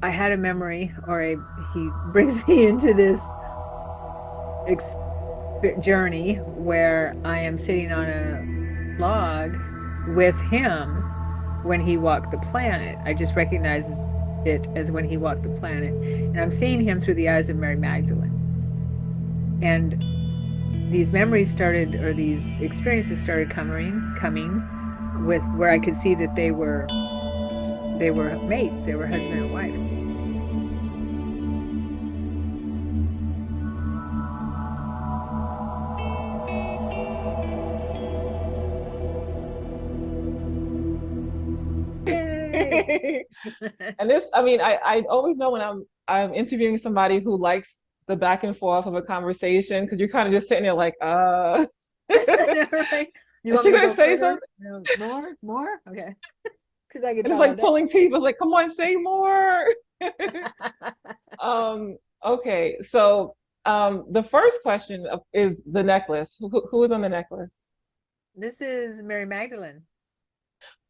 I had a memory, he brings me into this journey where I am sitting on a log with him when he walked the planet. I just recognize it as when he walked the planet. And I'm seeing him through the eyes of Mary Magdalene. And these memories started, or these experiences started coming with where I could see that they were mates, they were husband and wife. Yay! And this, I mean, I always know when I'm interviewing somebody who likes the back and forth of a conversation because you're kind of just sitting there like, Right? You is want she me to gonna go say further? something? No, more? Okay. Because I could And it's talk all like day. pulling teeth. It's like, come on, say more. Okay, so the first question is the necklace. Who is on the necklace? This is Mary Magdalene.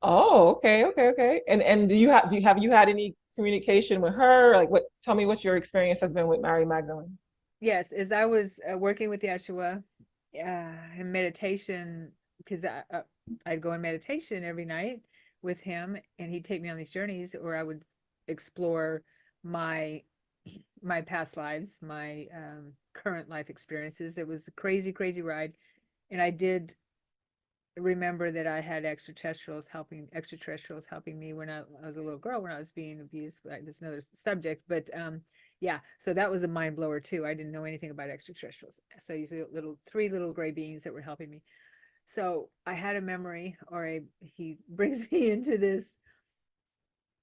Oh, okay. And have you had any communication with her? Like, what? Tell me what your experience has been with Mary Magdalene. Yes, as I was working with Yeshua in meditation, because I'd go in meditation every night with him, and he'd take me on these journeys, or I would explore my my past lives, my current life experiences. It was a crazy, crazy ride, and I did remember that I had extraterrestrials helping me when I was a little girl when I was being abused. That's another subject, but yeah. So that was a mind blower too. I didn't know anything about extraterrestrials. So you see three little gray beings that were helping me. So I had a memory, he brings me into this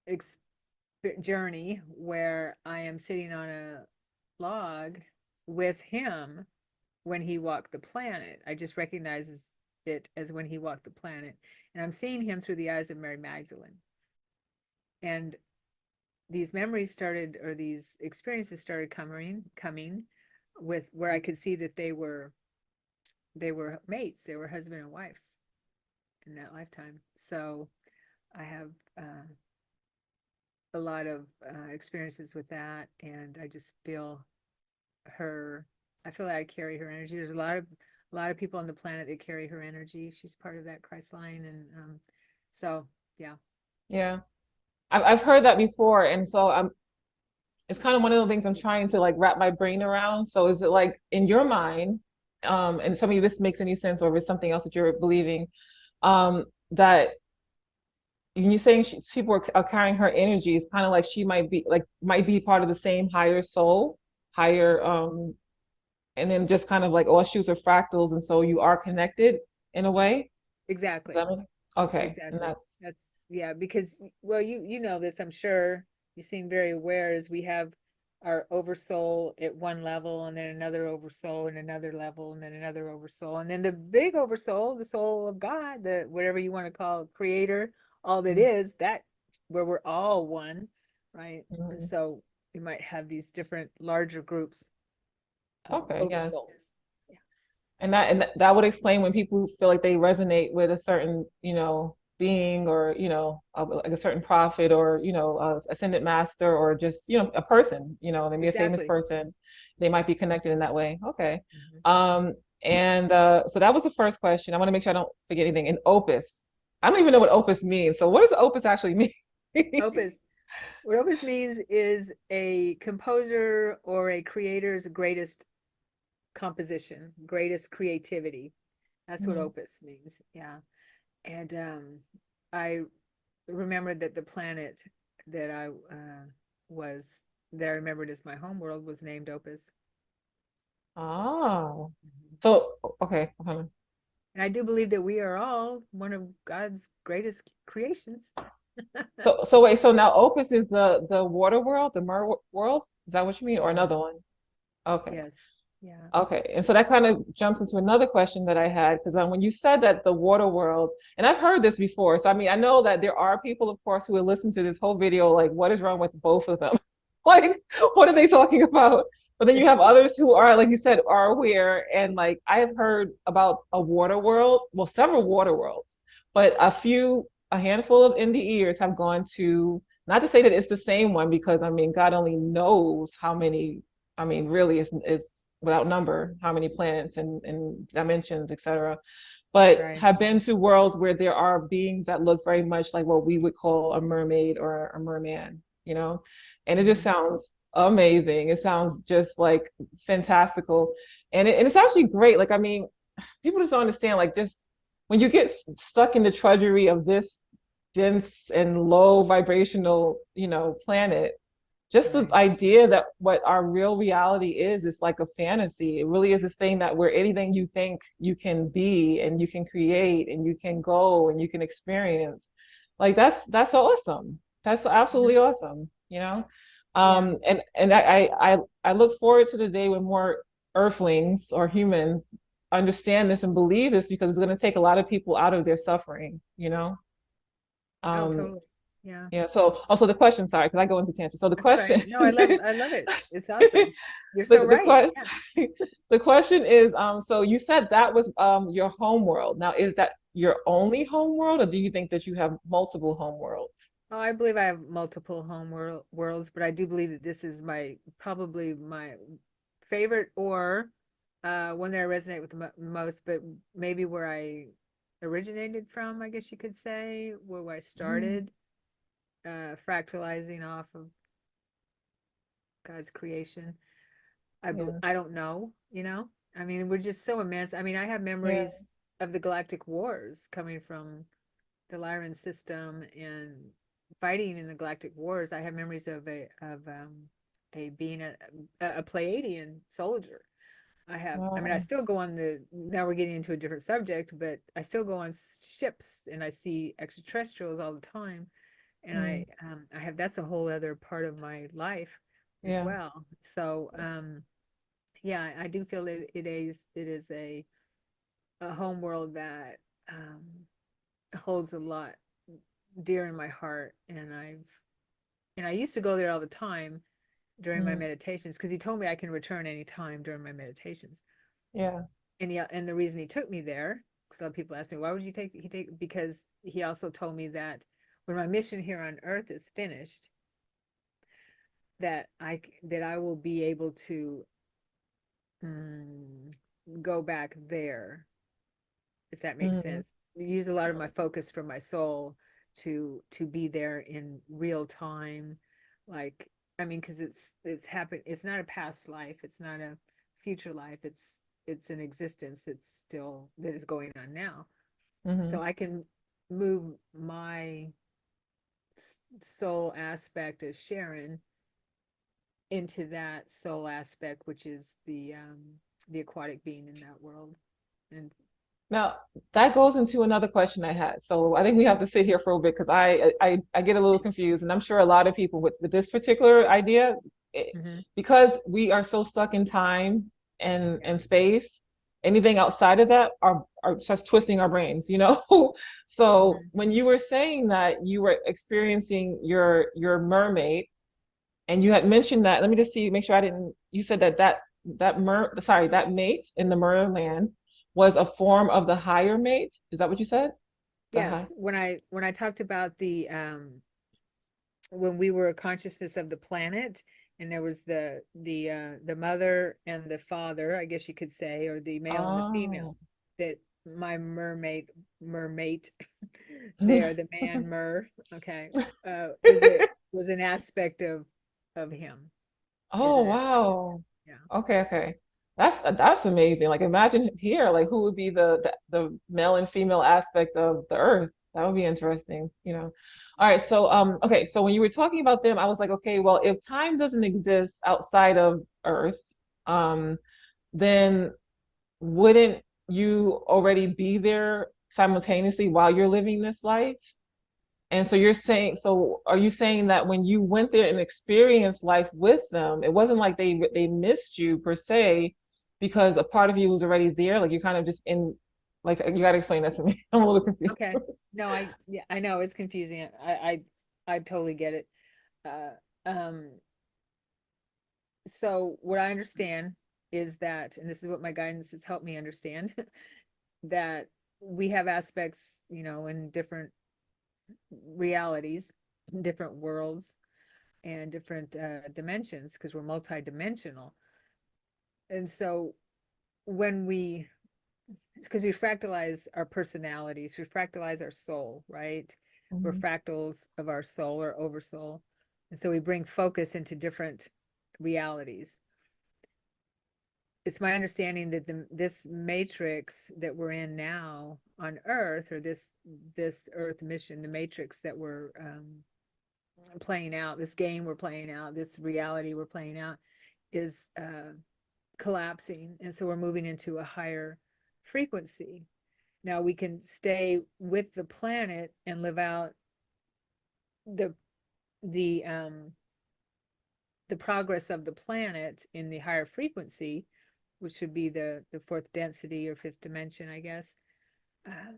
ex- journey where I am sitting on a log with him when he walked the planet. I just recognize it as when he walked the planet. And I'm seeing him through the eyes of Mary Magdalene. And these memories started, or these experiences started coming with where I could see that they were mates, they were husband and wife in that lifetime. So I have a lot of experiences with that, and I just feel her. I feel like I carry her energy. There's a lot of people on the planet that carry her energy. She's part of that Christ line, and so yeah. Yeah, I've heard that before, and so it's kind of one of the things I'm trying to like wrap my brain around. So is it like in your mind, and tell me if this makes any sense or if it's something else that you're believing, that when you're saying people are carrying her energy, it's kind of like she might be part of the same higher soul, higher and then just kind of like all shoots are fractals, and so you are connected in a way. Does Exactly. that make okay? And Exactly. that's That's yeah, because well, you know this, I'm sure you seem very aware as we have our oversoul at one level, and then another oversoul and another level, and then another oversoul, and then the big oversoul, the soul of God, the whatever you want to call it, creator, all that is that where we're all one, right? And mhm. so we might have these different larger groups of Okay, yes. oversouls. Yeah. And that would explain when people feel like they resonate with a certain, being or, like a certain prophet or, ascended master or just, a person, they be a famous Exactly. person. They might be connected in that way. Okay. Mhm. And so that was the first question. I want to make sure I don't forget anything. And opus. I don't even know what opus means. So what does opus actually mean? Opus. What opus means is a composer or a creator's greatest composition, greatest creativity. That's what Mhm. opus means. Yeah. And I remember that the planet that was, that I remembered as my home world was named Opus. Oh. Mhm. So, okay. Hold on. And I do believe that we are all one of God's greatest creations. So wait, so now Opus is the water world, the world? Is that what you mean, or Yeah. another one? Okay. Yes. Yeah. Okay. And so that kind of jumps into another question that I had, because when you said that the water world, and I've heard this before, so I mean, I know that there are people, of course, who will listen to this whole video, like, what is wrong with both of them? Like, what are they talking about? But then you have others who are, like you said, are aware, and like I have heard about a water world, well, several water worlds, but a few. a handful of NDEs have gone to, not to say that it's the same one, because I mean, God only knows how many, I mean, really is without number, how many planets and dimensions, etc. But Right. have been to worlds where there are beings that look very much like what we would call a mermaid or a merman, you know? And it just Hmm. sounds amazing. It sounds just like fantastical. And it's actually great. Like, I mean, people just don't understand, like, just when you get stuck in the trudgery of this dense and low vibrational, planet, just the Right. idea that what our real reality is like a fantasy. It really is this thing that where anything you think you can be and you can create and you can go and you can experience. Like that's awesome. That's absolutely Hmm. awesome, you know? Yeah. And I look forward to the day when more earthlings or humans understand this and believe this, because it's going to take a lot of people out of their suffering, you know? Oh, Um, totally. Yeah. yeah, so also the question, sorry, because I go into tangent. So the That's question, fine. No, I love it. It's awesome. You're so the right. question, Yeah. the question is, so you said that was your home world. Now, is that your only home world, or do you think that you have multiple home worlds? Oh, I believe I have multiple worlds, but I do believe that this is my probably my favorite, or one that I resonate with the most, but maybe where I originated from, I guess you could say, where I Mm, started, fractalizing off of God's creation. yeah, I don't know, you know. I mean, we're just so immense. I mean, I have yeah. memories of the galactic wars coming from the Lyran system and fighting in the galactic wars. I have memories of a being a Pleiadian soldier. I mean, I Wow. still go on now we're getting into a different subject, but I still go on ships and I see extraterrestrials all the time. And Mm, I have, that's a whole other part of my life as yeah. well. So, yeah, I do feel it is a home world that, um, holds a lot dear in my heart. And I used to go there all the time during my Mm, meditations, because he told me I can return anytime during my meditations. yeah. And yeah, and the reason he took me there, because a lot of people ask me, why would you take, because he also told me that when my mission here on earth is finished, that I will be able to, mm, go back there, if that makes Mm, sense. Use a lot of my focus from my soul to be there in real time. Like, I mean, because it's happened. It's not a past life. It's not a future life. It's an existence that's still that is going on now. mm-hmm. So I can move my soul aspect as Sharon into that soul aspect, which is the aquatic being in that world. And Now, that goes into another question I had. So I think we have to sit here for a bit, because I get a little confused, and I'm sure a lot of people with this particular idea, it, mhm, because we are so stuck in time yeah. and space, anything outside of that are just twisting our brains, you know? So Mhm. when you were saying that you were experiencing your mermaid, and you had mentioned that, let me just see, make sure I didn't, you said that mate in the merland was a form of the higher mate. Is that what you said? The high. Yes, when I talked about when we were a consciousness of the planet, and there was the mother and the father, I guess you could say, or the male and the female, Oh. that my mermate there, the man okay, was an aspect of him, is Oh, an aspect of wow. him. Yeah. Okay, okay. That's amazing. Like, imagine here, like, who would be the male and female aspect of the earth? That would be interesting, you know. All right, so okay, so when you were talking about them, I was like, okay, well, if time doesn't exist outside of Earth, um, then wouldn't you already be there simultaneously while you're living this life? And so you're saying, so are you saying that when you went there and experienced life with them, it wasn't like they missed you per se, because a part of you was already there, like you're kind of just in, like you got to explain that to me. I'm a little confused. Okay. No, yeah, I know it's confusing. I totally get it. Uh, um, so what I understand is that, and this is what my guidance has helped me understand, that we have aspects, in different realities, different worlds, and different dimensions, because we're multidimensional. And so when it's because we fractalize our personalities, we fractalize our soul, right? We're Hmm. fractals of our soul or oversoul. And so we bring focus into different realities. It's my understanding that this matrix that we're in now on Earth, or this Earth mission, the matrix that we're playing out, this game we're playing out, this reality we're playing out, is collapsing, and so we're moving into a higher frequency. Now we can stay with the planet and live out the the um the progress of the planet in the higher frequency, which would be the fourth density or fifth dimension, I guess. Uh,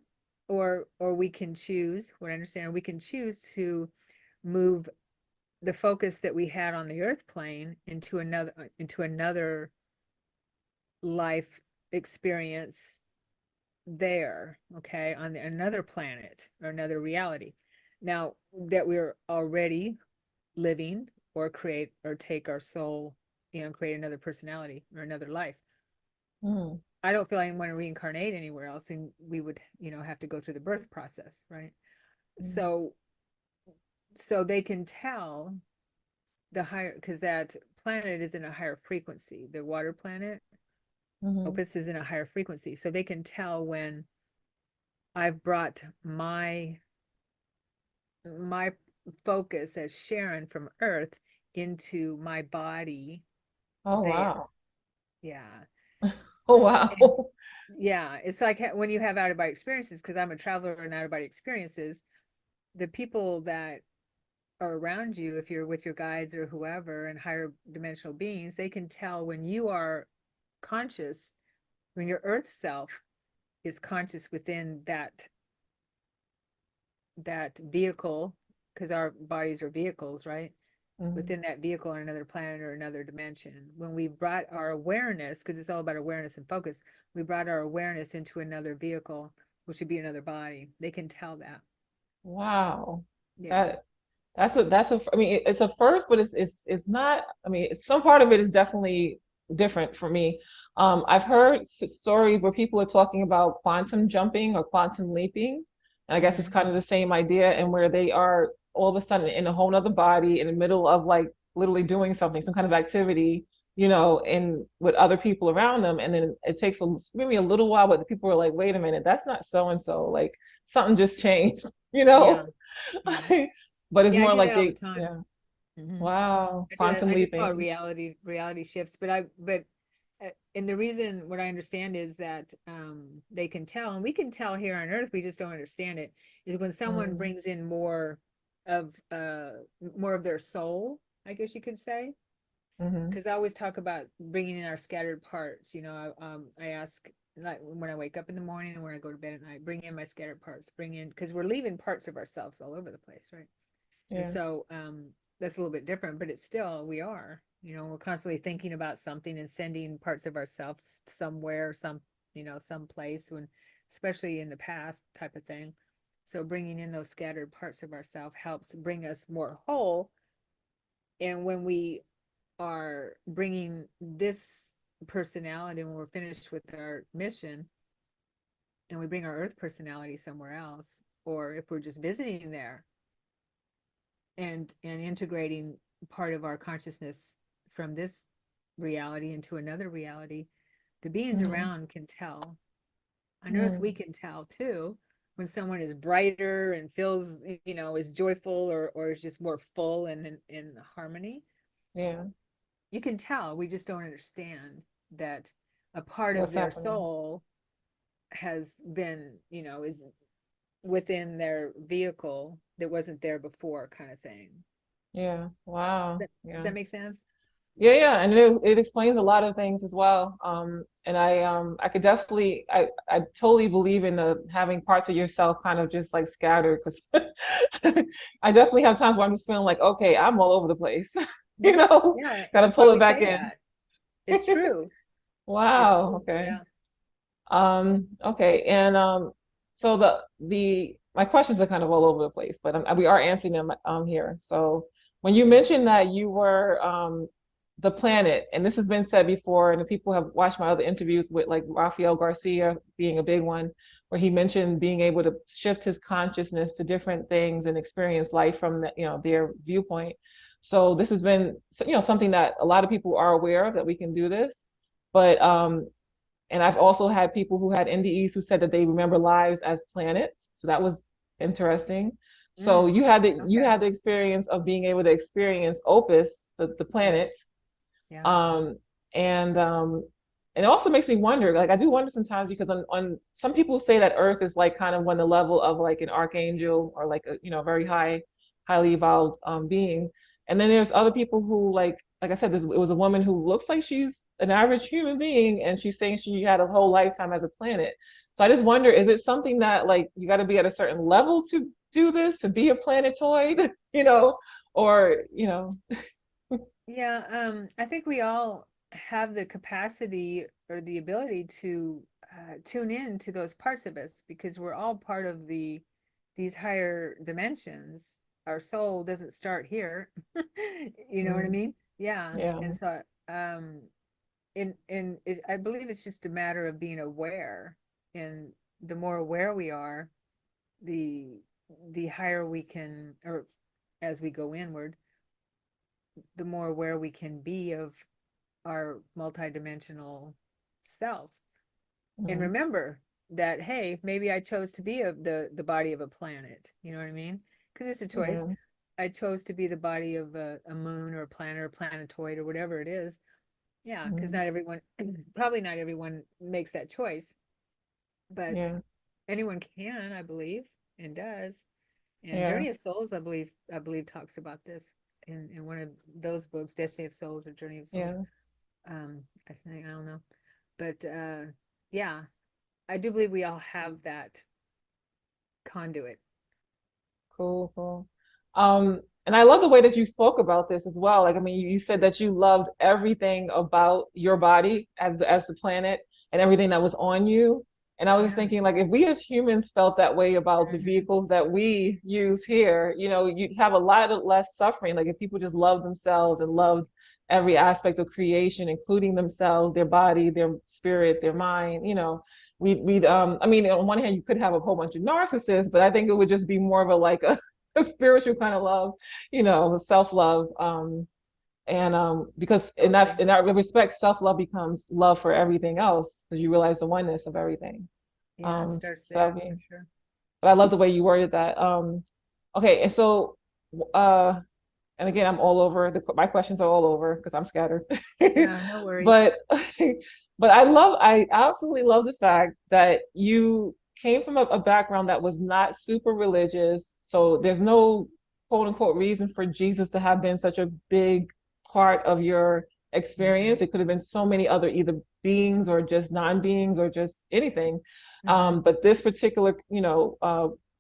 or we can choose, what I understand, we can choose to move the focus that we had on the earth plane into another life experience there, okay, on another planet or another reality. Now that we're already living, or create or take our soul, create another personality or another life. Mm. I don't feel I want to reincarnate anywhere else, and we would, have to go through the birth process, right? Mm. So they can tell the higher, because that planet is in a higher frequency. The water planet, Hmm. Opus, is in a higher frequency. So they can tell when I've brought my focus as Sharon from Earth into my body Oh, there. wow. Yeah. Oh, And wow. yeah, it's like when you have out of body experiences, because I'm a traveler in out of body experiences, the people that are around you, if you're with your guides or whoever and higher dimensional beings, they can tell when you are conscious, when your earth self is conscious within that vehicle, because our bodies are vehicles, right? Hmm. Within that vehicle on another planet or another dimension. When we brought our awareness, because it's all about awareness and focus, we brought our awareness into another vehicle, which would be another body. They can tell that. Wow. Yeah. That I mean, it's a first, but it's not, I mean, some part of it is definitely different for me. I've heard stories where people are talking about quantum jumping or quantum leaping, and I guess it's Mm-hmm. kind of the same idea, and where they are all of a sudden in a whole other body in the middle of like literally doing something, some kind of activity, in with other people around them, and then it takes maybe a little while, but the people are like, wait a minute, that's not so and so, like something just changed, you Yeah. know? Yeah. But it's Yeah. I more do like that all the they, time. yeah. Mm-hmm. Wow. I do that. Quantum I just call it leaping. reality shifts. And the reason, what I understand is that they can tell, and we can tell here on Earth, we just don't understand it, is when someone Mm, brings in of uh, more of their soul, I guess you could say. mm-hmm. Because I always talk about bringing in our scattered parts. I ask, like, when I wake up in the morning and when I go to bed at night, bring in my scattered parts, bring in, because we're leaving parts of ourselves all over the place, right? And Yeah. so that's a little bit different, but it's still, we are, we're constantly thinking about something and sending parts of ourselves somewhere, some place, when, especially in the past type of thing. So bringing in those scattered parts of ourselves helps bring us more whole. And when we are bringing this personality, when we're finished with our mission, and we bring our earth personality somewhere else, or if we're just visiting there, and integrating part of our consciousness from this reality into another reality, the beings Mm-hmm. around can tell. On earth we Mm, can tell too, when someone is brighter and feels, is joyful, or is just more full and in harmony. yeah. You can tell, we just don't understand that a part of What's their happening? soul has been, is within their vehicle that wasn't there before, kind of thing. Yeah. Does Wow. does Yeah. that make sense? Yeah, yeah, and it explains a lot of things as well. And I could definitely, I totally believe in the having parts of yourself kind of just like scattered, because I definitely have times where I'm just feeling like, okay, I'm all over the place, Mhm. Yeah, and gotta that's why pull we it back say in. that. It's true. It's Wow. true. Okay. Yeah. Okay. And so the my questions are kind of all over the place, but we are answering them here. So when you mentioned that you were the planet, and this has been said before, and the people have watched my other interviews with like Rafael Garcia being a big one, where he mentioned being able to shift his consciousness to different things and experience life from the, their viewpoint. So this has been, something that a lot of people are aware of, that we can do this. But and I've also had people who had NDEs who said that they remember lives as planets. So that was interesting. So Mm, you okay. had the experience of being able to experience Opus, the Yes. planets. Yeah. Um, and it also makes me wonder, like I do wonder sometimes, because on some people say that Earth is like kind of on the level of like an archangel, or like a very highly evolved being. And then there's other people who like I said, it was a woman who looks like she's an average human being, and she's saying she had a whole lifetime as a planet. So I just wonder, is it something that like you got to be at a certain level to do this, to be a planetoid, or Yeah, I think we all have the capacity or the ability to tune in to those parts of us, because we're all part of these higher dimensions. Our soul doesn't start here. You know what I Mm, mean? Yeah. yeah, And so I believe it's just a matter of being aware. And the more aware we are, the the higher we can, or as we go inward, the more aware we can be of our multidimensional self. And mm, remember that, hey, maybe I chose to be the body of a planet. You know what I mean? Because it's a choice. yeah, I chose to be the body of a moon or a planet or a planetoid or whatever it is. Yeah, because mm, not everyone, probably not everyone makes that choice, but yeah, anyone can, I believe, and does. And yeah, Journey of Souls, I believe talks about this in one of those books, Destiny of Souls or Journey of Souls. yeah. I think, I don't know, but yeah, I do believe we all have that conduit. Cool, cool. And I love the way that you spoke about this as well. Like, I mean, you said that you loved everything about your body as the planet, and everything that was on you. And I was Yeah. thinking, like, if we as humans felt that way about the Hmm. vehicles that we use here, you'd have a lot of less suffering. Like, if people just loved themselves and loved every aspect of creation, including themselves, their body, their spirit, their mind, we'd I mean, on one hand you could have a whole bunch of narcissists, but I think it would just be more of a like a spiritual kind of love, self-love. And because in that Totally. in that respect, self-love becomes love for everything else, because you realize the oneness of everything. Yeah, it starts So I there for mean, sure. but I love the way you worded that. Okay, and so uh and again, I'm all over my questions are all over because I'm scattered. Yeah, no worries. But but I absolutely love the fact that you came from a background that was not super religious. So there's no quote unquote reason for Jesus to have been such a big part of your Hmm. experience. It could have been so many other either beings or just non-beings or just anything. Hmm. But this particular,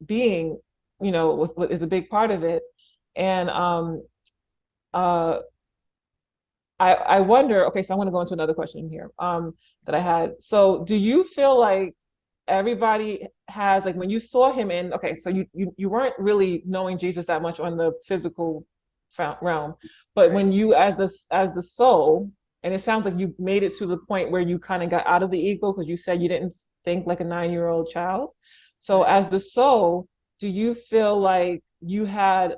being, is a big part of it. And uh, I wonder, okay, so I'm going to go into another question here that I had. So do you feel like everybody has, like when you saw him in, okay, so you weren't really knowing Jesus that much on the physical realm, but Right. when you as the soul, and it sounds like you made it to the point where you kind of got out of the ego, because you said you didn't think like a 9-year-old child. So Right. as the soul, do you feel like you had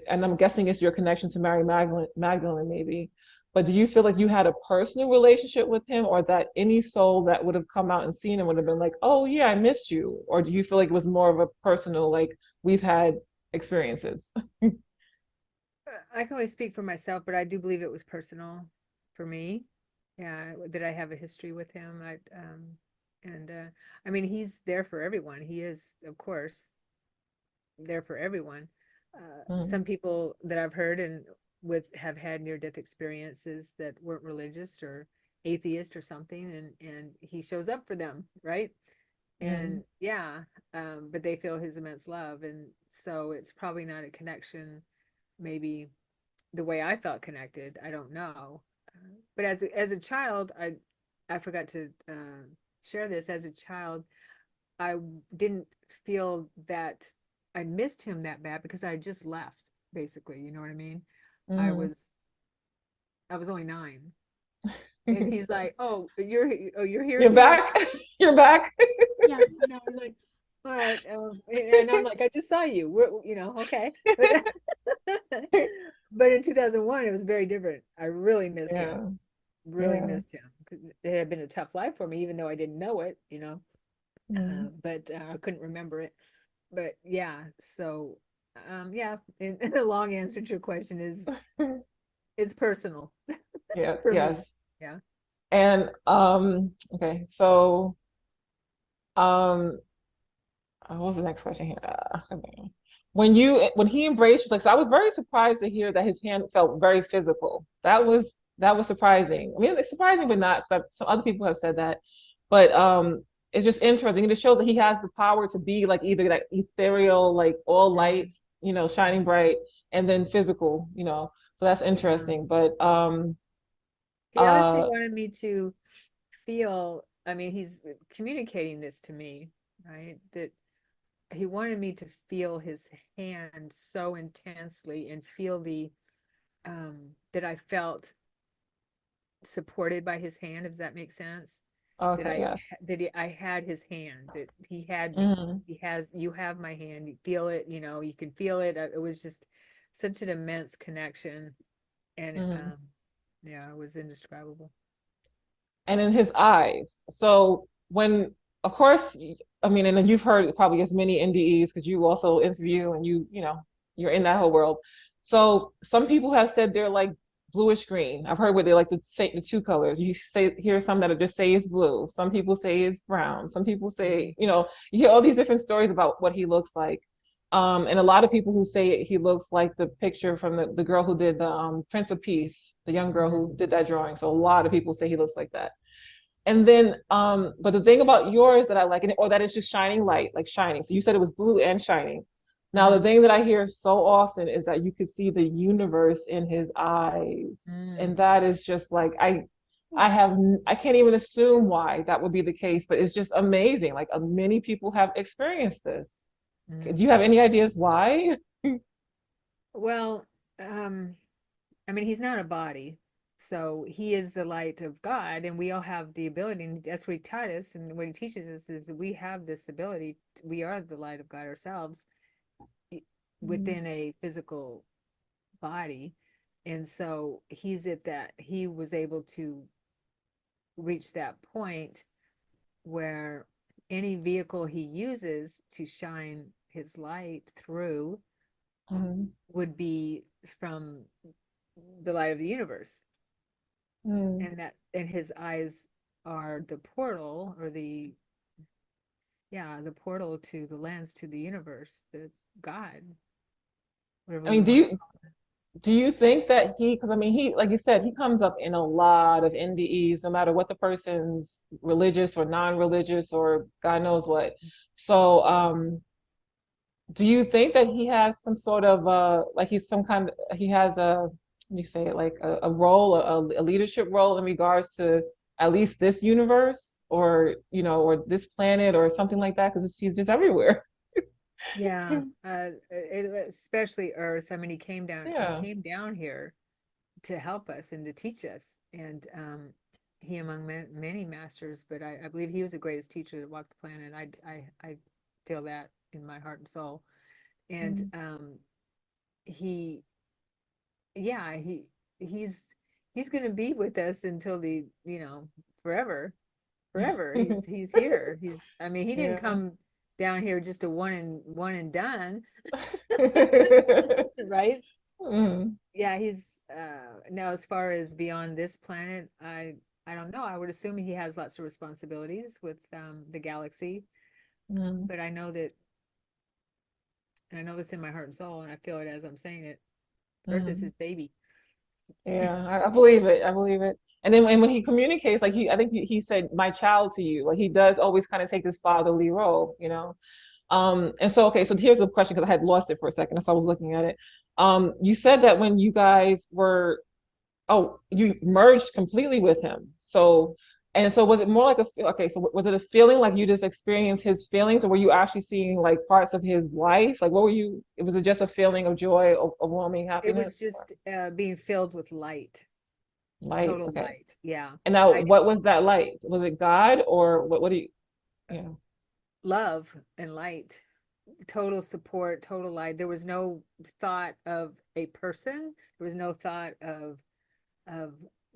and I'm guessing it's your connection to Mary Magdalene maybe, but do you feel like you had a personal relationship with him, or that any soul that would have come out and seen him would have been like, oh yeah, I missed you? Or do you feel like it was more of a personal, like we've had experiences? I can only speak for myself, but I do believe it was personal for me. Yeah, that I have a history with him. And I mean, he's there for everyone. He is, of course, there for everyone. Mm, Some people that I've heard and with have had near-death experiences that weren't religious or atheist or something, and he shows up for them, right? And mm, yeah, but they feel his immense love, and so it's probably not a connection, maybe the way I felt connected. I don't know. But as a child, I forgot to share this. As a child, I didn't feel that I missed him that bad because I had just left, basically. You know what I mean? I Mm. was I was only 9. And he's like, you're here You're again? back. You're back. Yeah. And I was like, all right. And I'm like, I just saw you. Okay. But in 2001, it was very different. I really missed him. Yeah. Really Yeah. missed him because it had been a tough life for me, even though I didn't know it. Mm. But I couldn't remember it. But yeah, so yeah, and the long answer to your question is it's personal Yeah. for Yes. me. Yeah. And okay, so um what was the next question here? Okay. When he embraced you, like, so I was very surprised to hear that his hand felt very physical. That was surprising. I mean, it's surprising, but not, because some other people have said that. But it's just interesting. It just shows that he has the power to be like either that ethereal, like all Mhm. light, shining bright, and then physical, So that's Yeah. interesting. But He honestly uh, wanted me to feel, I mean, he's communicating this to me, right? That he wanted me to feel his hand so intensely and feel the that I felt supported by his hand, if that makes sense. That okay, yes. I had his hand, that he had me. Hmm. You have my hand, you feel it, you can feel it. It was just such an immense connection. And Hmm. yeah, it was indescribable. And in his eyes. So when, of course, I mean, and you've heard probably as many NDEs because you also interview and you're in that whole world. So some people have said they're like bluish green. I've heard where they like to say the two colors. You say hear some that are just say it's blue. Some people say it's brown. Some people Mhm. say, you hear all these different stories about what he looks like. And a lot of people who say he looks like the picture from the girl who did the Prince of Peace, the young girl Mhm. who did that drawing. So a lot of people say he looks like that. And then, but the thing about yours that I like, or that it's just shining light, like shining. So you said it was blue and shining. Now, the Mhm. thing that I hear so often is that you could see the universe in his eyes. And Mm. that is just like, I can't even assume why that would be the case, but it's just amazing. Like many people have experienced this. Do Mm. you have any ideas why? Well, I mean, he's not a body, so he is the light of God, and we all have the ability. And that's what he taught us, and what he teaches us is that we have this ability. We are the light of God ourselves Mm, within a physical body, and so he was able to reach that point where any vehicle he uses to shine his light through mm, would be from the light of the universe, mm. and his eyes are the portal, or the portal to the lens to the universe, the God, whatever I we mean, want to call do you think that because I mean, like you said, he comes up in a lot of NDEs, no matter what the person's religious or non-religious or God knows what. So, do you think that he has some sort of like he has let me say it, like a role, a leadership role in regards to at least this universe, or or this planet or something like that? Because he's just everywhere. Yeah, especially Earth. I mean, he Yeah. came down here to help us and to teach us. And he among many masters, but I believe he was the greatest teacher that walked the planet. I feel that in my heart and soul. And Mm. he, yeah, he's he's going to be with us until forever, forever. He's here. I mean, he didn't Yeah. come down here just a one and done, right? Mm. Yeah, he's now, as far as beyond this planet, I don't know. I would assume he has lots of responsibilities with the galaxy, Mm. but I know that, and I know this in my heart and soul, and I feel it as I'm saying it. Earth is Mm. his baby. Yeah, I believe it. I believe it. And then when he communicates, like I think he said, "My child" to you. Like he does always kind of take this fatherly role. And so, okay, so here's the question because I had lost it for a second, so I was looking at it. You said that when you guys were, oh, you merged completely with him. So, And so was it more like okay, so was it a feeling like you just experienced his feelings, or were you actually seeing like parts of his life? Like what were you, was it just a feeling of joy, overwhelming It was happiness, or just being filled with light, light? total Okay. light. Yeah. And now I what was that light? Was it God, or what do you, yeah. love and light, total support, total light. There was no thought of a person. There was no thought of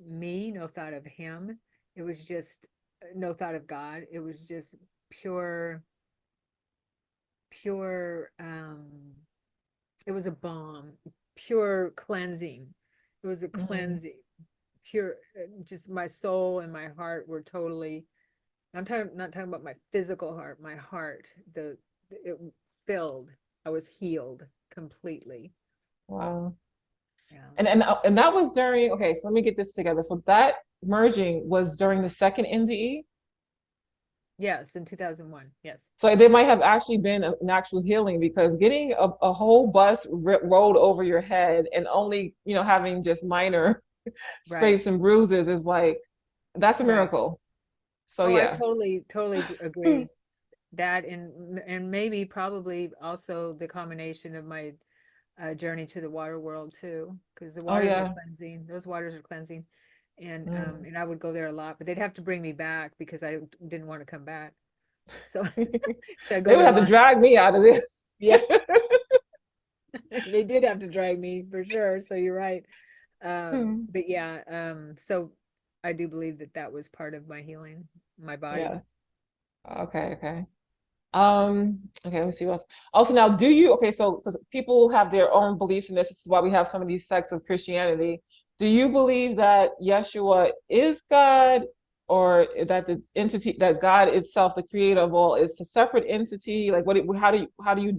me, no thought of him. It was just no thought of God. It was just pure, pure, it was a balm, pure cleansing. It was a Mhm. cleansing, pure, just my soul and my heart were totally, I'm talking, not talking about my physical heart, my heart, it filled, I was healed completely. Wow. Yeah. And that was during, okay, so let me get this together. So that merging was during the second NDE. Yes, in 2001. Yes. So there might have actually been an actual healing, because getting a whole bus rolled over your head and only, having just minor Right. scrapes and bruises is like, that's a Right. miracle. So Oh, I yeah. totally agree. That and maybe probably also the combination of my journey to the water world too, because the Oh waters are yeah. cleansing. Those waters are cleansing, Mm. and I would go there a lot, but they'd have to bring me back because I didn't want to come back. So so I They go would there a have to lot. drag me out of there. Yeah, they did have to drag me for sure. So you're right. Hmm. But yeah, so I do believe that that was part of my healing, my body. Yes. Okay, okay. Okay, let me see what else. Also, now, okay, so because people have their own beliefs in this is why we have some of these sects of Christianity. Do you believe that Yeshua is God, or that the entity, that God itself, the creator of all, is a separate entity? Like, how do you,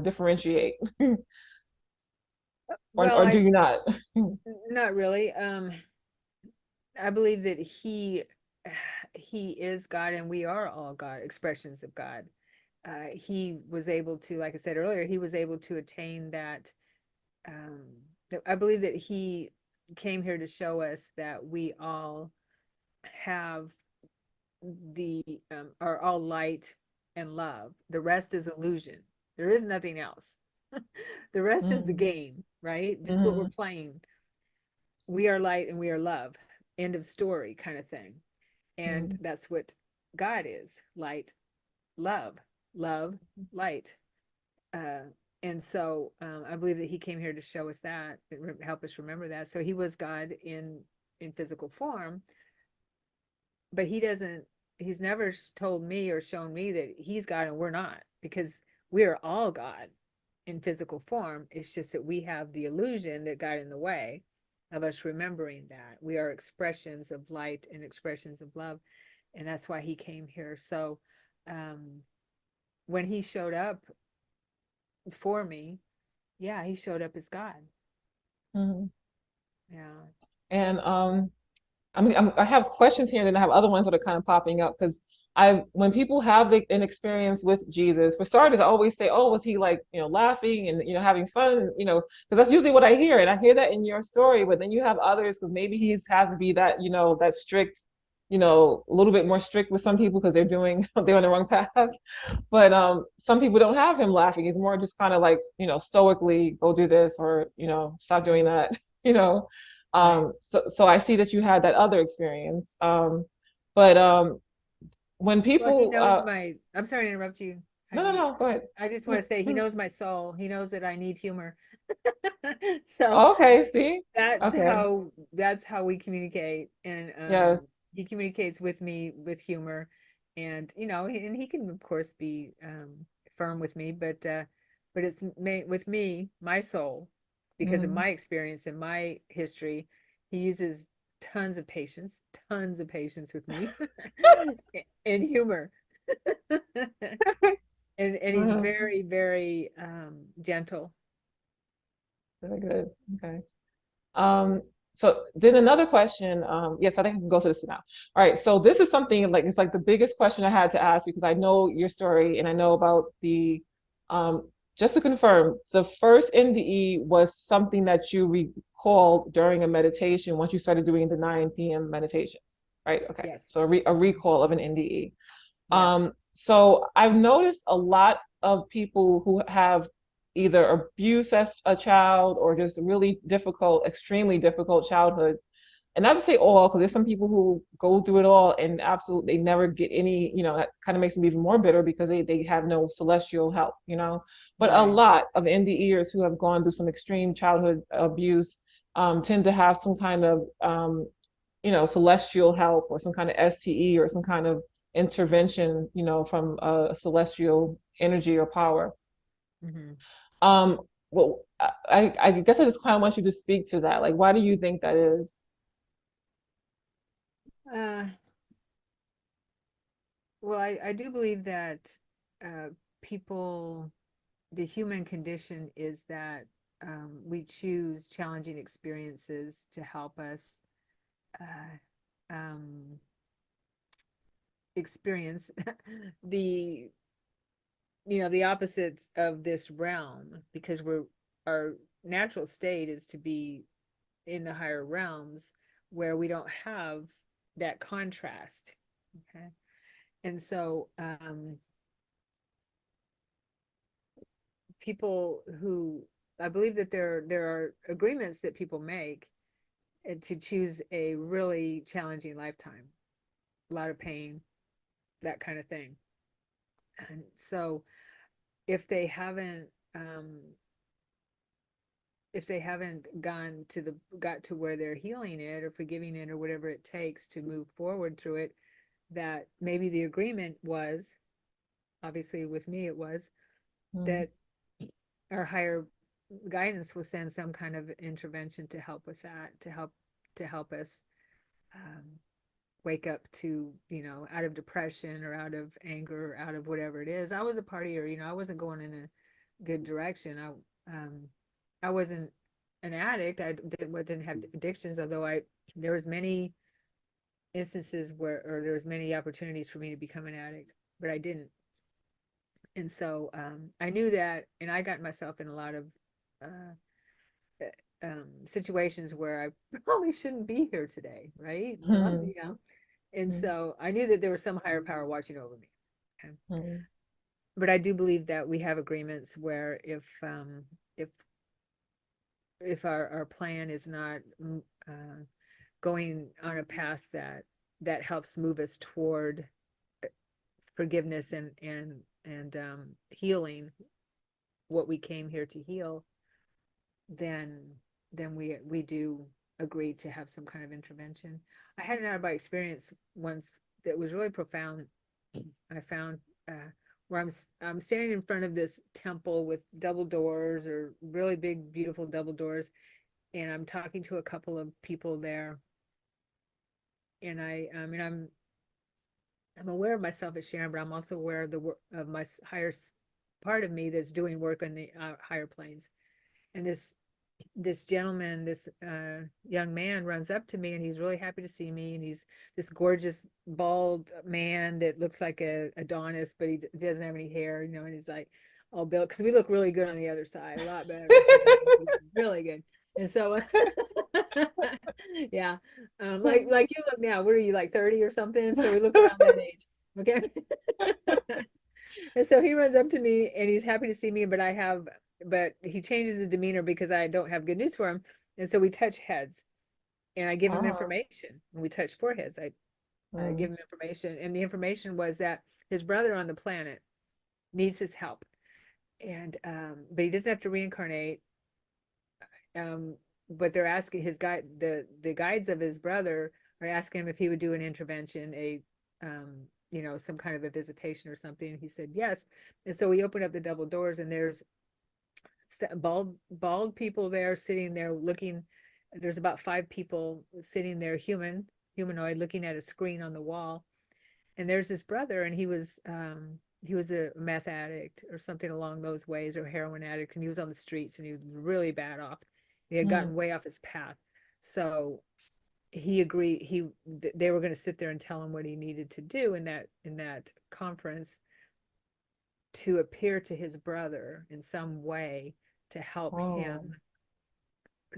differentiate? Well, Or do you not? not really. I believe that he is God and we are all God, expressions of God. He was able to, like I said earlier, he was able to attain that. Um, I believe that he came here to show us that we all have the are all light and love. The rest is illusion. There is nothing else. The rest is the Mm-hmm. game, right? Just what we're Mm-hmm. playing. We are light and we are love. End of story, kind of thing. And that's what God is: light, love, love, light. Uh, and so I believe that he came here to show us that, help us remember that. So he was God in physical form, but he's never told me or shown me that he's God and we're not, because we are all God in physical form. It's just that we have the illusion that got in the way of us remembering that we are expressions of light and expressions of love. And that's why he came here. So um, when he showed up for me, yeah, he showed up as God. Mm-hmm. Yeah. And I have questions here, and then I have other ones that are kind of popping up because when people have an experience with Jesus, for starters, I always say, "Oh, was he like, laughing and having fun?" Because that's usually what I hear, and I hear that in your story. But then you have others, because maybe he has to be that, that strict, a little bit more strict with some people because they're on the wrong path. But some people don't have him laughing. He's more just kind of like, stoically go do this, or, stop doing that, you know. Right. So I see that you had that other experience. But when Well, he people knows my, I'm sorry to interrupt you, no, no, Haji. no, go ahead. I just want to say he knows my soul. He knows that I need humor. So Okay, see? that's Okay. how we communicate. And Yes. he communicates with me with humor. And and he can of course be firm with me, but it's with me, my soul, because of Mm-hmm. my experience and my history, he uses tons of patience with me and humor. And he's Uh-huh. very, very gentle. Very good. Okay. Um, so then another question, yes, I think I can go to this now. All right, so this is something like, it's like the biggest question I had to ask you, because I know your story and I know about just to confirm, the first NDE was something that you recalled during a meditation once you started doing the 9 p.m. meditations. right? Okay. Yes. So a recall of an NDE. Yes. So I've noticed a lot of people who have either abuse as a child or just really difficult, extremely difficult childhood. And not to say all, because there's some people who go through it all and absolutely they never get any, that kind of makes them even more bitter because they have no celestial help. But a Right. lot of NDEers who have gone through some extreme childhood abuse tend to have some kind of celestial help or some kind of STE or some kind of intervention, from a celestial energy or power. Hmm. Um, well, I guess I just kind of want you to speak to that. Like, why do you think that is? Uh, well, I do believe that uh, people, the human condition is that we choose challenging experiences to help us um, experience the the opposites of this realm, because our natural state is to be in the higher realms where we don't have that contrast. Okay. And so people who, I believe that there are agreements that people make to choose a really challenging lifetime, a lot of pain, that kind of thing. And so if they haven't um, if they haven't got to where they're healing it or forgiving it or whatever it takes to move forward through it, that maybe the agreement was, obviously with me it was, Mm, that our higher guidance will send some kind of intervention to help with that, to help us um, wake up to, out of depression or out of anger or out of whatever it is. I was a partier, I wasn't going in a good direction. I wasn't an addict. I didn't have addictions, although there was many instances where, or there was many opportunities for me to become an addict, but I didn't. And so I knew that, and I got myself in a lot of situations where I probably shouldn't be here today, right? Well, mm, and mm, so I knew that there was some higher power watching over me. Okay. mm, But I do believe that we have agreements where if our plan is not going on a path that helps move us toward forgiveness and healing what we came here to heal, then we do agree to have some kind of intervention. I had an out of body experience once that was really profound. I found where I'm standing in front of this temple with double doors, or really big, beautiful double doors, and I'm talking to a couple of people there, and I mean I'm aware of myself as Sharon, but I'm also aware of of my higher part of me that's doing work on the higher planes. And this gentleman, this young man, runs up to me, and he's really happy to see me, and he's this gorgeous bald man that looks like a Adonis, but he doesn't have any hair, and he's like all built, because we look really good on the other side, a lot better, really good. And so yeah, like you look now. What are you, like 30 or something? So we look around that age. Okay. And so he runs up to me and he's happy to see me, but he changes his demeanor because I don't have good news for him. And so we touch heads, and I give him oh, information, and we touch foreheads. I give mm, him information, and the information was that his brother on the planet needs his help. And but he doesn't have to reincarnate. Um, but they're asking his guide, the guides of his brother are asking him if he would do an intervention, some kind of a visitation or something. And he said yes. And so we opened up the double doors, and there's bald people there sitting there looking. There's about 5 people sitting there, humanoid, looking at a screen on the wall. And there's his brother, and he was a meth addict or something along those ways, or heroin addict, and he was on the streets, and he was really bad off. He had mm, gotten way off his path. So he agreed, they were going to sit there and tell him what he needed to do in that conference, to appear to his brother in some way to help oh, him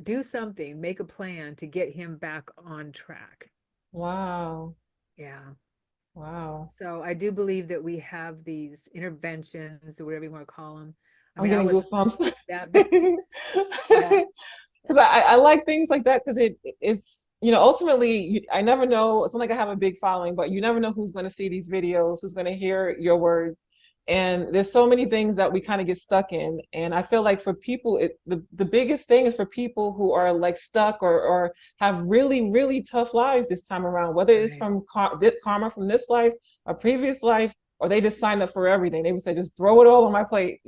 do something, make a plan to get him back on track. Wow. Yeah. Wow. So I do believe that we have these interventions, or whatever you want to call them. I I'm mean, I getting wasn't goosebumps. that, but yeah, Because I like things like that because it's, ultimately, I never know. It's not like I have a big following, but you never know who's going to see these videos, who's going to hear your words. And there's so many things that we kind of get stuck in. And I feel like for people, the biggest thing is for people who are like stuck or have really, really tough lives this time around, whether it's right. from karma from this life, a previous life, or they just signed up for everything. They would say, just throw it all on my plate,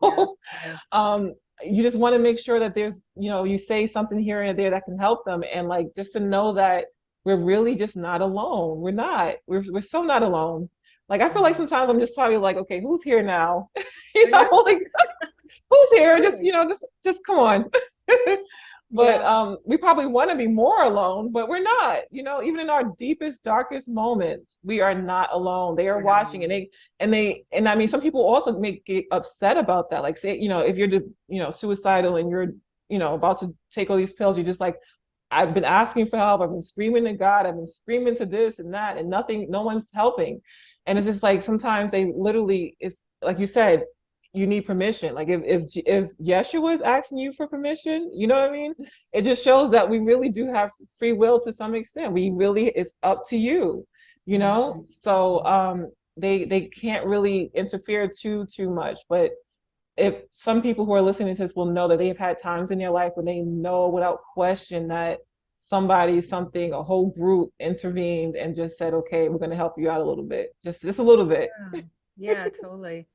Yeah, yeah, um, you just want to make sure that there's, you say something here and there that can help them. And like, just to know that we're really just not alone. We're not, we're so not alone. Like, I feel like mhm. sometimes I'm just probably like, okay, who's here now? I know, Like, who's here? Just, totally. just come on. But Yeah, we probably want to be more alone, but we're not. Even in our deepest, darkest moments, we are not alone. They are we're not watching, and alone. and I mean, some people also may get upset about that. Like, say, if you're, suicidal and you're, about to take all these pills, you're just like, I've been asking for help. I've been screaming to God. I've been screaming to this and that, and nothing, no one's helping. And it's just like sometimes they literally, it's like you said, you need permission. Like if Yeshua is asking you for permission, you know what I mean? It just shows that we really do have free will to some extent. We really, it's up to you, Mhm, So mhm. they can't really interfere too much. But if some people who are listening to this will know that they've had times in their life when they know without question that somebody, something, a whole group intervened and just said, okay, we're going to help you out a little bit, just a little bit. Yeah, yeah, totally.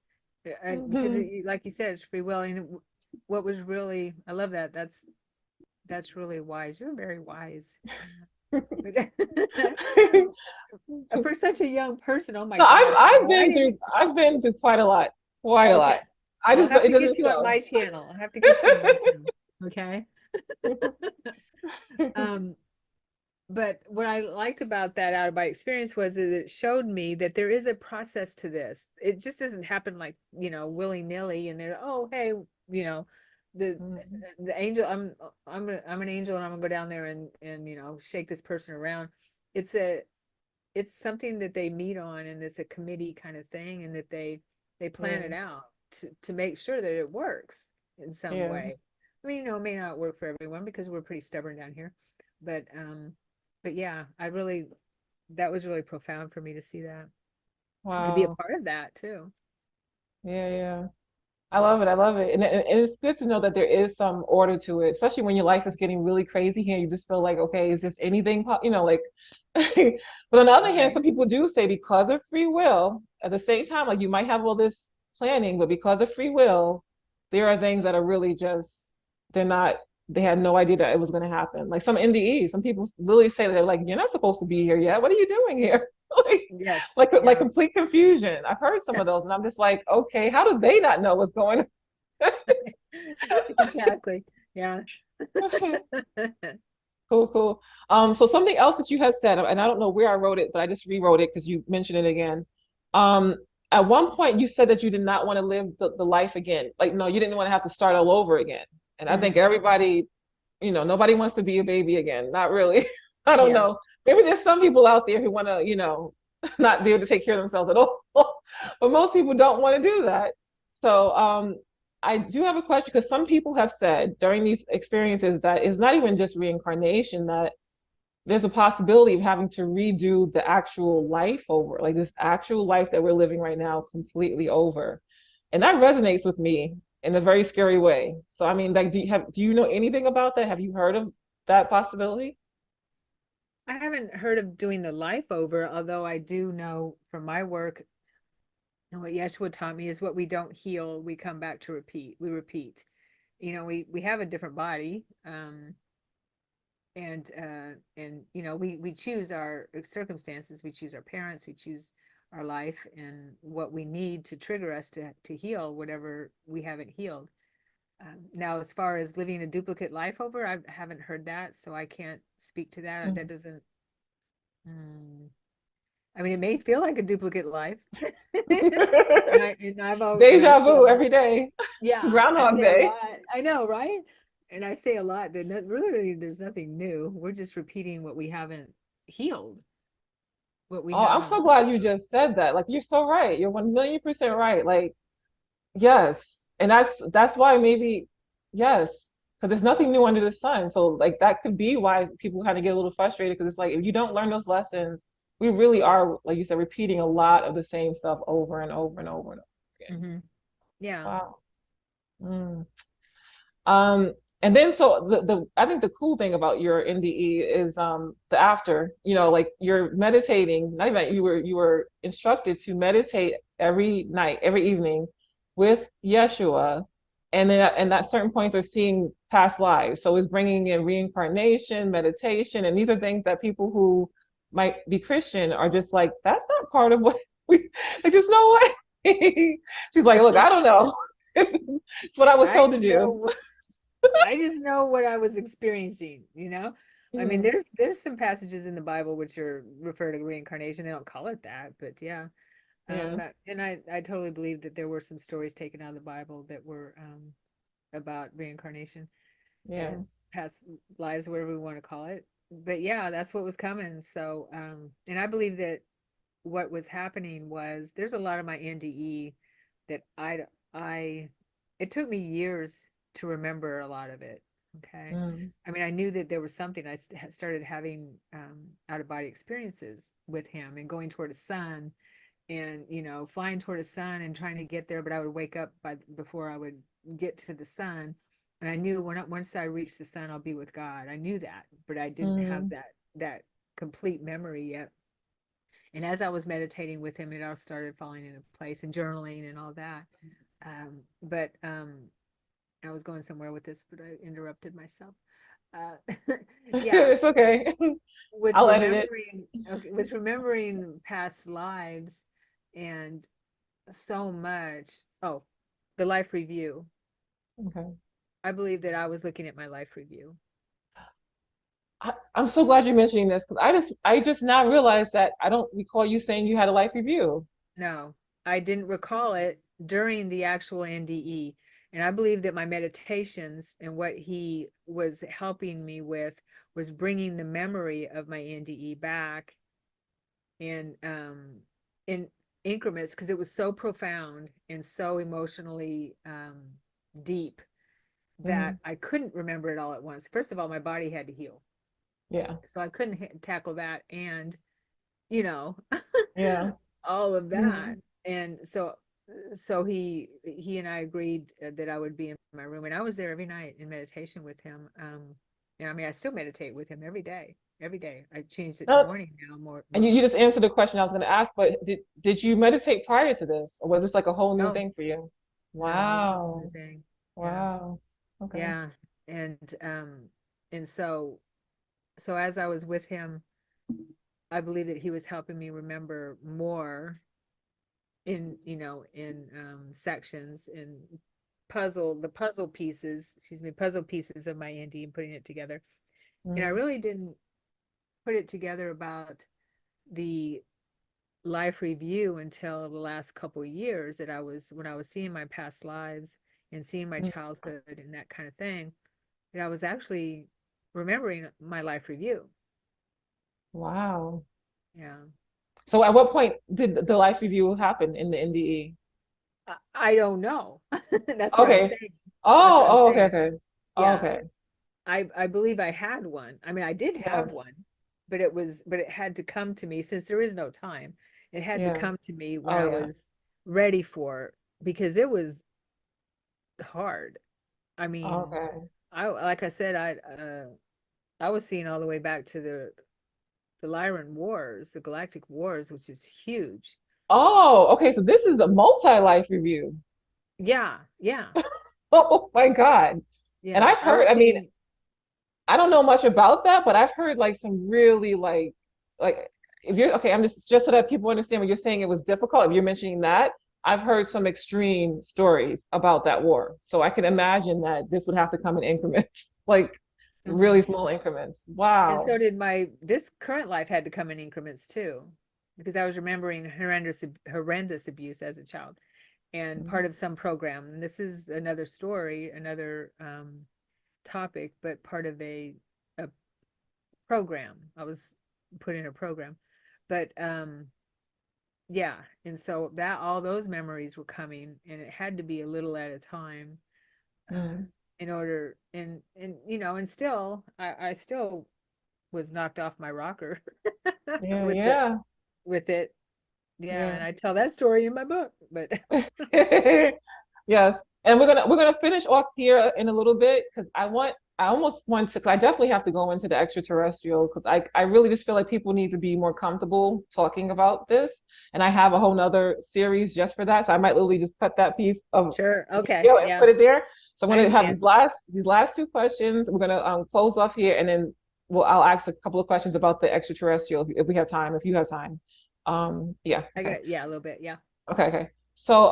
Because Hmm. like you said, it's free will. And what was really, I love that. That's really wise. You're very wise. Yeah. But for such a young person, oh my No, I've God, I've why been did through you? I've been through quite a lot, quite a lot. Okay, I I'll just, have it to doesn't get you on show. my channel. I'll have to get you on my channel. Okay. Um, but what I liked about that out of my experience was that it showed me that there is a process to this. It just doesn't happen like, willy-nilly and they're, oh, hey, you know, the Mhm. the angel, I'm an angel and I'm gonna go down there and shake this person around. It's a it's something that they meet on and it's a committee kind of thing and that they plan Yeah, it out to make sure that it works in some yeah. way. I mean, it may not work for everyone because we're pretty stubborn down here, but yeah, that was really profound for me to see that, to be a Wow. part of that too. Yeah, yeah. I love it. I love it. And it's good to know that there is some order to it, especially when your life is getting really crazy here. You just feel like, okay, is just anything, like, but on the other hand, Right. some people do say because of free will, at the same time, like you might have all this planning, but because of free will, there are things that are really just, they're not, they had no idea that it was going to happen. Like some NDEs, some people literally say that they're like, you're not supposed to be here yet. What are you doing here? Like, Yes. like Yeah. complete confusion. I've heard some of those, and I'm just like, okay, how do they not know what's going Exactly. Yeah. on? Cool, cool. So something else that you had said, and I don't know where I wrote it, but I just rewrote it because you mentioned it again. Um, at one point you said that you did not want to live the life again. Like, no, you didn't want to have to start all over again. And I think Mhm. everybody, nobody wants to be a baby again. Not really. I don't Yeah. know. Maybe there's some people out there who want to, not be able to take care of themselves at all. But most people don't want to do that. So, I do have a question because some people have said during these experiences that it's not even just reincarnation, that there's a possibility of having to redo the actual life over, like this actual life that we're living right now completely over. And that resonates with me in a very scary way. So I mean, like, do you know anything about that? Have you heard of that possibility? I haven't heard of doing the life over, although I do know from my work and what Yeshua taught me is what we don't heal, we come back to repeat. We repeat. We have a different body, and we choose our circumstances, we choose our parents, we choose our life and what we need to trigger us to heal whatever we haven't healed. Now, as far as living a duplicate life over, I haven't heard that, so I can't speak to that. That Mhm. doesn't. Mm, I mean, it may feel like a duplicate life, and I Deja say a vu lot. every day, Yeah, I Groundhog say a Day. lot. I know, right? And I say a lot that really there's nothing new. We're just repeating what we haven't. healed what we Oh, have I'm on. so glad you just said that. Like, you're so right. You're 1,000,000% right. Like, yes. And that's why maybe, yes, because there's nothing new under the sun. So like that could be why people kind of get a little frustrated because it's like if you don't learn those lessons, we really are, like you said, repeating a lot of the same stuff over and over and over and over again. Hmm. Yeah. Wow. Mm. Um, and then so the I think the cool thing about your NDE is the after, like you're meditating, not even you were instructed to meditate every night, every evening with Yeshua, and then at certain points are seeing past lives. So it's bringing in reincarnation, meditation, and these are things that people who might be Christian are just like, that's not part of what we like. There's no way. She's like, look, I don't know. It's what I was I told to just do. know I just know what I was experiencing, you know? I mean, Mhm. there's some passages in the Bible which are refer to reincarnation. They don't call it that, but yeah. Yeah, And I totally believe that there were some stories taken out of the Bible that were about reincarnation yeah. and past lives, whatever we want to call it. But yeah, that's what was coming. So, and I believe that what was happening was there's a lot of my NDE that I it took me years to remember a lot of it. Okay. Mm, I mean, I knew that there was something. Started having out of body experiences with him and going toward a sun and, flying toward a sun and trying to get there. But I would wake up before I would get to the sun. And I knew once I reached the sun, I'll be with God. I knew that, but I didn't have mm, that complete memory yet. And as I was meditating with him, it all started falling into place and journaling and all that. But I was going somewhere with this, but I interrupted myself. Uh, yeah, it's okay. with I'll edit it. remembering, okay, with remembering past lives and so much. Oh, the life review. Okay. I believe that I was looking at my life review. I'm so glad you're mentioning this because I just now realized that I don't recall you saying you had a life review. No, I didn't recall it during the actual NDE. And I believe that my meditations and what he was helping me with was bringing the memory of my NDE back in increments because it was so profound and so emotionally deep that Mm, I couldn't remember it all at once. First of all, my body had to heal. yeah. So I couldn't tackle that and, you know, Yeah. all of that. Mm. And so he and I agreed that I would be in my room, and I was there every night in meditation with him. And I mean, I still meditate with him every day. Every day, I changed it to Now, morning now. More, and more. you just answered the question I was going to ask, but did you meditate prior to this, or was this like a whole new No, thing for you? no, it was a whole new Wow. thing. Yeah, Wow. Okay. yeah, and so as I was with him, I believe that he was helping me remember more in sections and puzzle pieces, puzzle pieces of my indie and putting it together. And I Mm, really didn't put it together about the life review until the last couple of years that when I was seeing my past lives and seeing my mm. childhood and that kind of thing, that I was actually remembering my life review. Wow. Yeah. So at what point did the life review happen in the NDE? I don't know. That's what I'm Okay. saying. That's what I'm Oh, okay, saying. okay. Yeah. Okay. I believe I had one. I mean, I did have Yes. one, but it had to come to me since there is no time. It had to Yeah. come to me when Oh, I yeah. was ready for it because it was hard. I mean, Okay. I like I said, I was seeing all the way back to the Lyran Wars, the Galactic Wars, which is huge. Oh, okay. So this is a multi-life review. Yeah, yeah, Oh my God. And yeah. I've I heard, was I mean, seeing, I don't know much about that, but I've heard like some really like if you're okay, I'm just so that people understand when you're saying it was difficult, if you're mentioning that, I've heard some extreme stories about that war. So I can imagine that this would have to come in increments, like mhm. really small increments. And so Wow. did this current life had to come in increments too, because I was remembering horrendous abuse as a child and part Mhm. of some program. And this is another story, another topic, but part of a program. I was put in a program. But yeah, and so that all those memories were coming, and it had to be a little at a time, Mm. in order, and you know, and still I still was knocked off my rocker Yeah, with the yeah, with it. Yeah, yeah. and I tell that story in my book, but Yes. And we're gonna finish off here in a little bit because I almost want to 'cause I definitely have to go into the extraterrestrial because I really just feel like people need to be more comfortable talking about this. And I have a whole nother series just for that. So I might literally just cut that piece of sure, okay, video and yeah, put it there. So I'm I gonna have understand. these last two questions. We're gonna close off here and then I'll ask a couple of questions about the extraterrestrial if we have time, if you have time. Yeah, I okay. got, yeah, a little bit, yeah. Okay, okay. So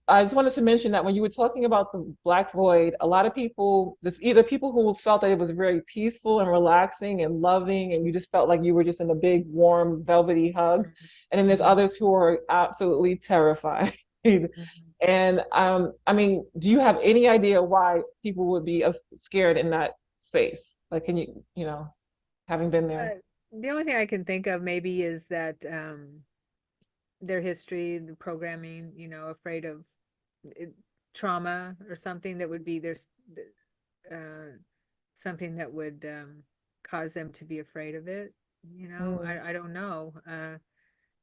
I just wanted to mention that when you were talking about the black void, a lot of people, there's either people who felt that it was very peaceful and relaxing and loving, and you just felt like you were just in a big, warm, velvety hug. And then there's Mm-hmm. others who are absolutely terrified. Mm-hmm. And I mean, do you have any idea why people would be scared in that space? Like, can you, having been there? The only thing I can think of maybe is that their history, the programming, you know, afraid of it, trauma or something that would be there's uh, something that would cause them to be afraid of it. You know, Mm, I don't know.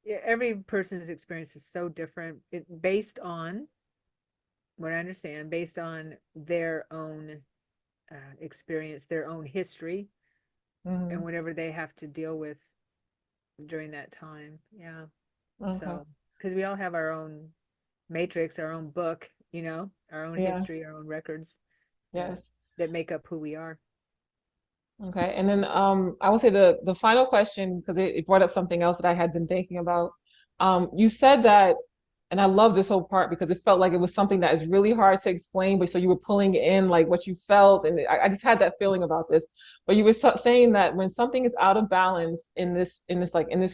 Yeah, every person's experience is so different. It based on what I understand, based on their own experience, their own history, and mm, whatever they have to deal with during that time. Yeah. okay. So, because we all have our own matrix, our own book, you know, our own Yeah. history, our own records that Yes. that make up who we are. Okay, and then I would say the final question because it brought up something else that I had been thinking about. You said that, and I love this whole part because it felt like it was something that is really hard to explain, but so you were pulling in like what you felt, and I just had that feeling about this. But you were saying that when something is out of balance in this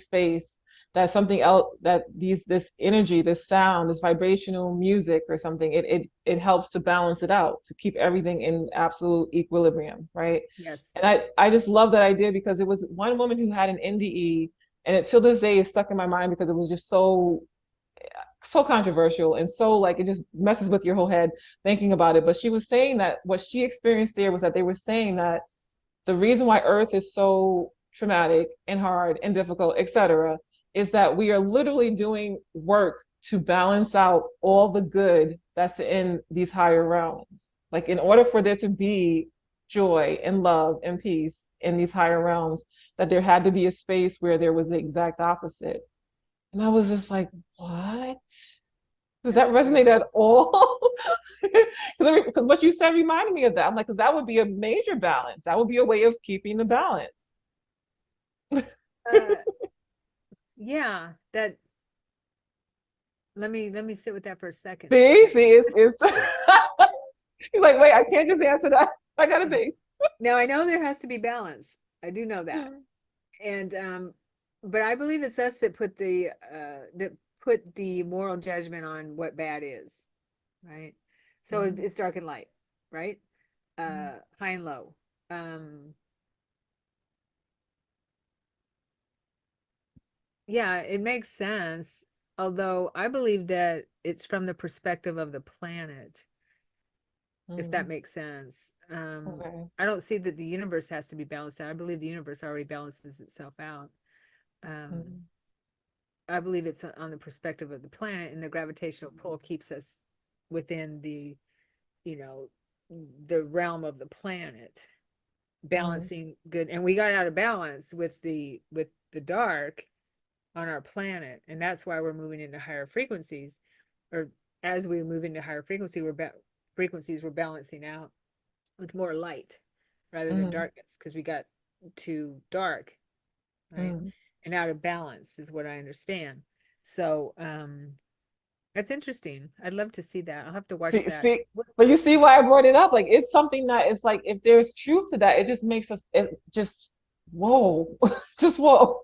space, that something else that this energy, this sound, this vibrational music or something, it helps to balance it out, to keep everything in absolute equilibrium, right? Yes. And I just love that idea because it was one woman who had an NDE, and it till this day is stuck in my mind because it was just so controversial and so like it just messes with your whole head thinking about it. But she was saying that what she experienced there was that they were saying that the reason why Earth is so traumatic and hard and difficult, etc., is that we are literally doing work to balance out all the good that's in these higher realms. Like, in order for there to be joy and love and peace in these higher realms, that there had to be a space where there was the exact opposite. And I was just like, what? Does that That's resonate crazy. at all? Because what you said reminded me of that. I'm like, because that would be a major balance. That would be a way of keeping the balance. Uh, yeah, that let me sit with that for a second. See, it's he's like, wait, I can't just answer that. I gotta think. Now I know there has to be balance. I do know that. Mm, And but I believe it's us that put the moral judgment on what bad is, right? So mm, it's dark and light, right? mm, High and low. Um, yeah, it makes sense. Although I believe that it's from the perspective of the planet, if that mm. makes sense. Okay. I don't see that the universe has to be balanced out. I believe the universe already balances itself out. Um, Mm, I believe it's on the perspective of the planet, and the gravitational pull keeps us within you know, the realm of the planet, mm, balancing good. And we got out of balance with the dark on our planet, and that's why we're moving into higher frequencies. Or as we move into higher frequencies, we're balancing out with more light rather than mm, darkness because we got too dark, right? mm. And out of balance is what I understand. So that's interesting. I'd love to see that. I'll have to watch that. See, but you see why I brought it up? Like, it's something that is like, if there's truth to that, it just makes us, it just, whoa, just whoa.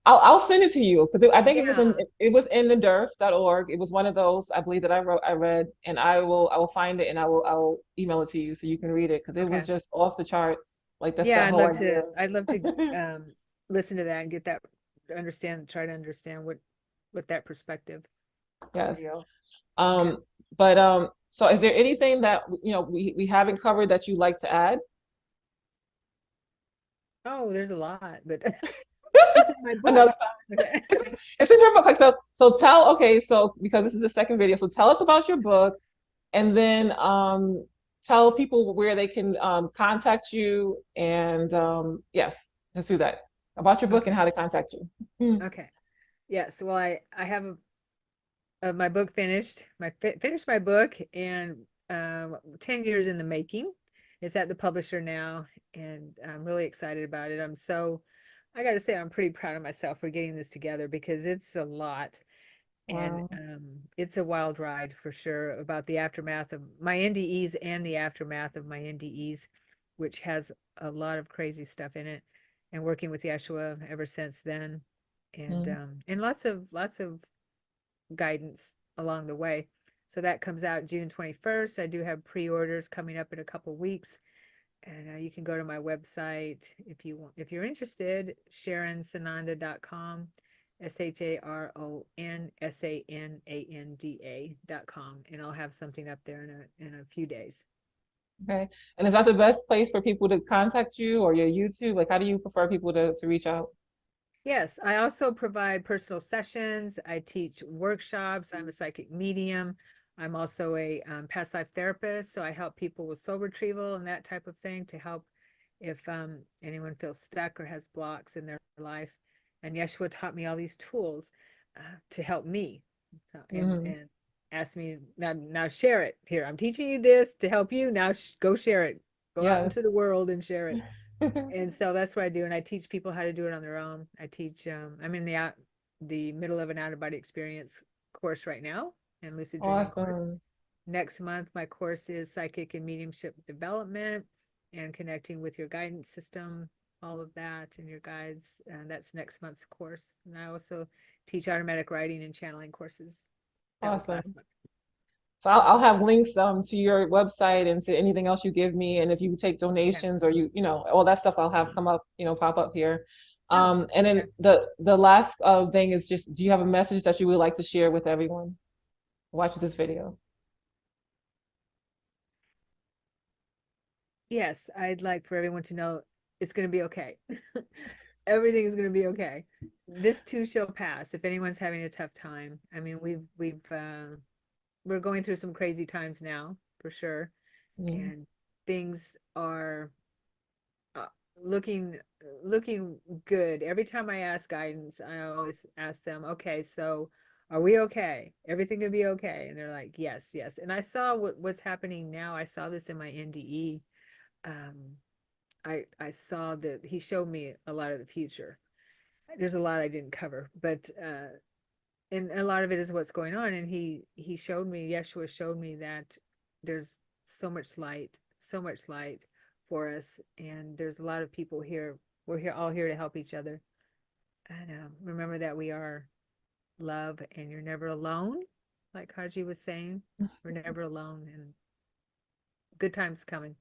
I'll send it to you because I think Yeah. it was in endorse.org. It was one of those I believe that I read, and I will find it and I will email it to you so you can read it because it was Okay. just off the charts Like that's Yeah, that whole idea. I'd love to listen to that and get that, try to understand what that perspective. Yes. Deal. Yeah. But so is there anything that we haven't covered that you'd like to add? Oh, there's a lot, but it's in my book. Another Okay. it's in your book. Like so tell okay, so because this is the second video, so tell us about your book and then tell people where they can contact you and yes, just do that. About your book Okay. and how to contact you. Mm. Okay. Yes. Well, I have my book finished. Finished my book, and 10 years in the making. It's at the publisher now, and I'm really excited about it. I got to say, I'm pretty proud of myself for getting this together because it's a lot, and Wow. it's a wild ride for sure about the aftermath of my NDEs and the aftermath of my NDEs, which has a lot of crazy stuff in it, and working with Yeshua ever since then, Mm. and lots of guidance along the way. So that comes out June 21st. I do have pre-orders coming up in a couple weeks, and you can go to my website if you want, if you're interested, sharonsananda.com, SharonSananda.com, and I'll have something up there in a few days. Okay. And is that the best place for people to contact you or your YouTube? Like how do you prefer people to reach out? Yes, I also provide personal sessions. I teach workshops. I'm a psychic medium. I'm also a past life therapist. So I help people with soul retrieval and that type of thing to help if anyone feels stuck or has blocks in their life. And Yeshua taught me all these tools to help me. So, Hmm. and asked me now share it here. I'm teaching you this to help you. Now go share it. Go out Yes. into the world and share it. And so that's what I do. And I teach people how to do it on their own. I'm in the middle of an out of body experience course right now and lucid dreaming course. Awesome. Next month, my course is psychic and mediumship development and connecting with your guidance system, all of that and your guides. And that's next month's course. And I also teach automatic writing and channeling courses. That was last Awesome. month. So I'll have links to your website and to anything else you give me. And if you take Okay. donations or all that stuff I'll have come up, pop up here. Oh, And then okay. the last thing is just, do you have a message that you would like to share with everyone who watches this video? Yes, I'd like for everyone to know it's going to be okay. Everything is going to be okay. This too shall pass. If anyone's having a tough time, I mean, we're going through some crazy times now, for sure, Mm. and things are uh, looking looking good. Every time I ask guidance, I always ask them, "Okay, so are we okay? Everything gonna be okay?" And they're like, "Yes, yes." And I saw what's happening now. I saw this in my NDE. Um, I saw that he showed me a lot of the future. There's a lot I didn't cover, but and a lot of it is what's going on. And he showed me, Yeshua showed me that there's so much light for us, and there's a lot of people here. We're here all here to help each other. And remember that we are love, and you're never alone. Like Haji was saying, we're never alone, and good times coming.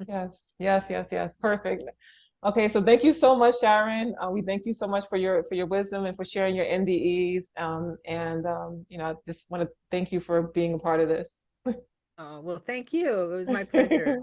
Yes, yes, yes, yes. Perfect. Okay, so thank you so much, Sharon. We thank you so much for your wisdom and for sharing your NDEs. And I just want to thank you for being a part of this. Oh, well, thank you. It was my pleasure.